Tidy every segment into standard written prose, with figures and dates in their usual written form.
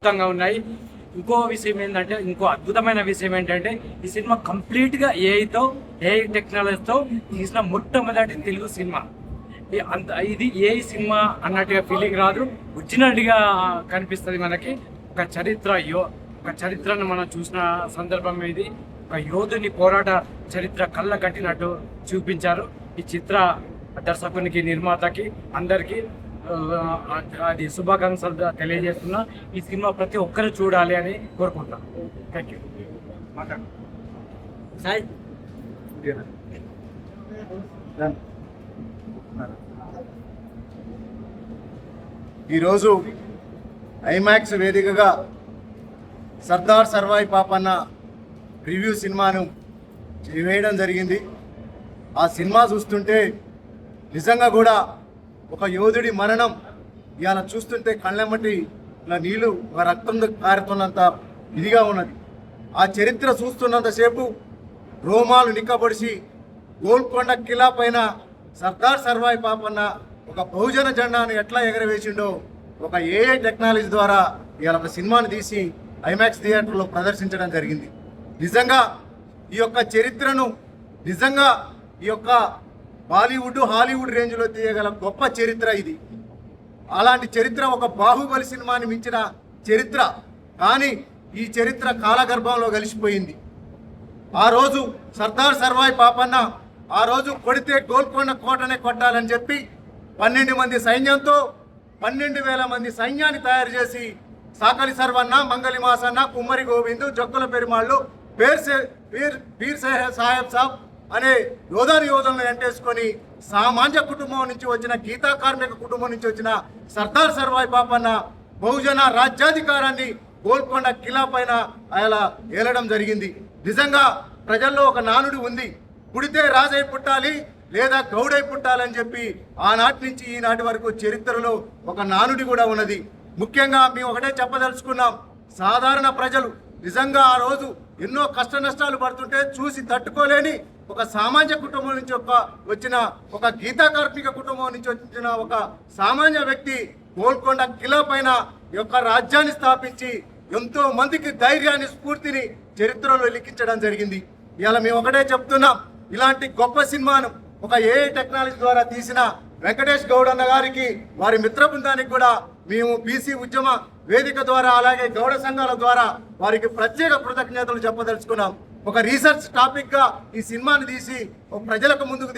అద్భుతంగా ఉన్నాయి. ఇంకో విషయం ఏంటంటే, ఇంకో అద్భుతమైన విషయం ఏంటంటే, ఈ సినిమా కంప్లీట్గా ఏఐ టెక్నాలజీతో తీసిన మొట్టమొదటి తెలుగు సినిమా. ఇది ఏఐ సినిమా అన్నట్టుగా ఫీలింగ్ రాదు, ఒరిజినల్గా కనిపిస్తుంది మనకి. ఒక చరిత్రను మనం చూసిన సందర్భం ఇది. ఒక యోధుని పోరాట చరిత్ర కళ్ళ కట్టినట్టు చూపించారు. ఈ చిత్ర దర్శకునికి, నిర్మాతకి, అందరికీ అది శుభాకాంక్షలు తెలియజేస్తున్నా. ఈ సినిమా ప్రతి ఒక్కరు చూడాలి అని కోరుకుంటున్నాను. Thank you. ఈరోజు ఐమాక్స్ వేదికగా సర్దార్ సర్వాయి పాపన్న రివ్యూ సినిమాను వేయడం జరిగింది. ఆ సినిమా చూస్తుంటే నిజంగా కూడా ఒక యోధుడి మరణం ఇవాళ చూస్తుంటే కళ్ళెమ్మటి ఇలా నీళ్లు రక్తం కారుతున్నంత ఇదిగా ఉన్నది. ఆ చరిత్ర చూస్తున్నంతసేపు రోమాలు నిక్కబడిసి గోల్కొండ కిలా పైన సర్దార్ సర్వాయి పాపన్న ఒక బహుజన జెండాను ఎట్లా ఎగరవేసిండో ఒక ఏఐ టెక్నాలజీ ద్వారా ఇవాళ ఒక సినిమాను తీసి ఐమాక్స్ థియేటర్లో ప్రదర్శించడం జరిగింది. నిజంగా ఈ యొక్క చరిత్రను నిజంగా ఈ యొక్క బాలీవుడ్, హాలీవుడ్ రేంజ్లో తీయగల గొప్ప చరిత్ర ఇది. అలాంటి చరిత్ర ఒక బాహుబలి సినిమాని మించిన చరిత్ర. కానీ ఈ చరిత్ర కాలగర్భంలో కలిసిపోయింది. ఆ రోజు సర్దార్ సర్వాయి పాపన్న ఆ రోజు కొడితే గోల్కొండ కోటనే కొట్టాలని చెప్పి 12 మంది సైన్యంతో 12,000 మంది సైన్యాన్ని తయారు చేసి సాకలి సర్వన్న, మంగలి మాసన్న, కుమ్మరి గోవిందు, జక్కుల పెరుమాళ్ళు, పీర్ సాహెబ్ సాబ్ అనే యోధులను వెంటేసుకొని సామాన్య కుటుంబం నుంచి వచ్చిన, గీతా కార్మిక కుటుంబం నుంచి వచ్చిన సర్దార్ సర్వాయి పాపన్న బహుజన రాజ్యాధికారాన్ని గోల్కొండ కిలా పైన అలా ఏలడం జరిగింది. నిజంగా ప్రజల్లో ఒక నానుడి ఉంది, పుడితే రాజై పుట్టాలి లేదా గౌడై పుట్టాలని చెప్పి ఆనాటి నుంచి ఈనాటి వరకు చరిత్రలో ఒక నానుడి కూడా ఉన్నది. ముఖ్యంగా మేము ఒకటే చెప్పదలుచుకున్నాం, సాధారణ ప్రజలు నిజంగా ఆ రోజు ఎన్నో కష్ట నష్టాలు పడుతుంటే చూసి తట్టుకోలేని ఒక సామాన్య కుటుంబం నుంచి వచ్చిన ఒక గీతా కార్మిక కుటుంబం నుంచి వచ్చిన ఒక సామాన్య వ్యక్తి గోల్కొండ కిలా పైన యొక్క రాజ్యాన్ని స్థాపించి ఎంతో మందికి ధైర్యాన్ని, స్ఫూర్తిని చరిత్రలో లిఖించడం జరిగింది. ఇలా మేము ఒకటే చెప్తున్నాం, ఇలాంటి గొప్ప సినిమాను ఒక ఏఐ టెక్నాలజీ ద్వారా తీసిన వెంకటేష్ గౌడ్ అన్న గారికి, వారి మిత్ర బృందానికి కూడా మేము బీసీ ఉద్యమ వేదిక ద్వారా అలాగే గౌడ సంఘాల ద్వారా వారికి ప్రత్యేక కృతజ్ఞతలు చెప్పదలుచుకున్నాం. ఒక రీసెర్చ్ టాపిక్ గా ఈ సినిమాని తీసి ప్రజలకు ముందుకు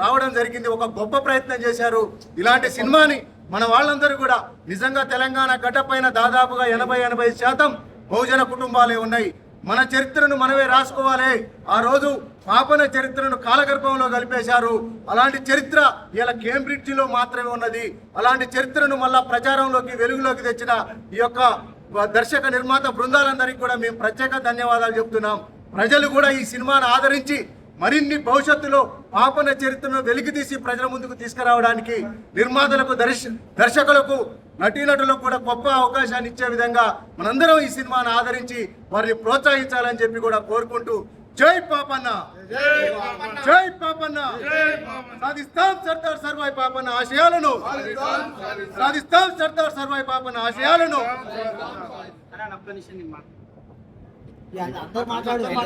రావడం జరిగింది. ఒక గొప్ప ప్రయత్నం చేశారు. ఇలాంటి సినిమాని మన వాళ్ళందరూ కూడా నిజంగా తెలంగాణ గడ్డ పైన దాదాపుగా 80-85% బహుజన కుటుంబాలే ఉన్నాయి. మన చరిత్రను మనమే రాసుకోవాలి. ఆ రోజు పాపన చరిత్రను కాలగర్భంలో కలిపేశారు. అలాంటి చరిత్ర ఇలా కేంబ్రిడ్జిలో మాత్రమే ఉన్నది. అలాంటి చరిత్రను మళ్ళా ప్రచారంలోకి, వెలుగులోకి తెచ్చిన ఈ యొక్క దర్శక నిర్మాత బృందాలందరికీ కూడా మేము ప్రత్యేక ధన్యవాదాలు చెప్తున్నాం. ప్రజలు కూడా ఈ సినిమాను ఆదరించి మరిన్ని భవిష్యత్తులో పాపన చరిత్రను వెలికితీసి ప్రజల ముందుకు తీసుకురావడానికి నిర్మాతలకు, దర్శకులకు, నటీనటులకు కూడా గొప్ప అవకాశాన్ని ఇచ్చే విధంగా మనందరం ఈ సినిమాను ఆదరించి వారిని ప్రోత్సహించాలని చెప్పి కూడా కోరుకుంటూ, జై పాపన్న, జై పాపన్న, సాధిస్తాం సర్దార్ సర్వాయి పాపన్న ఆశయాలను, సాధిస్తాం సర్దార్ సర్వాయి పాపన్న ఆశయాలను. మాట్లాడచ్చు.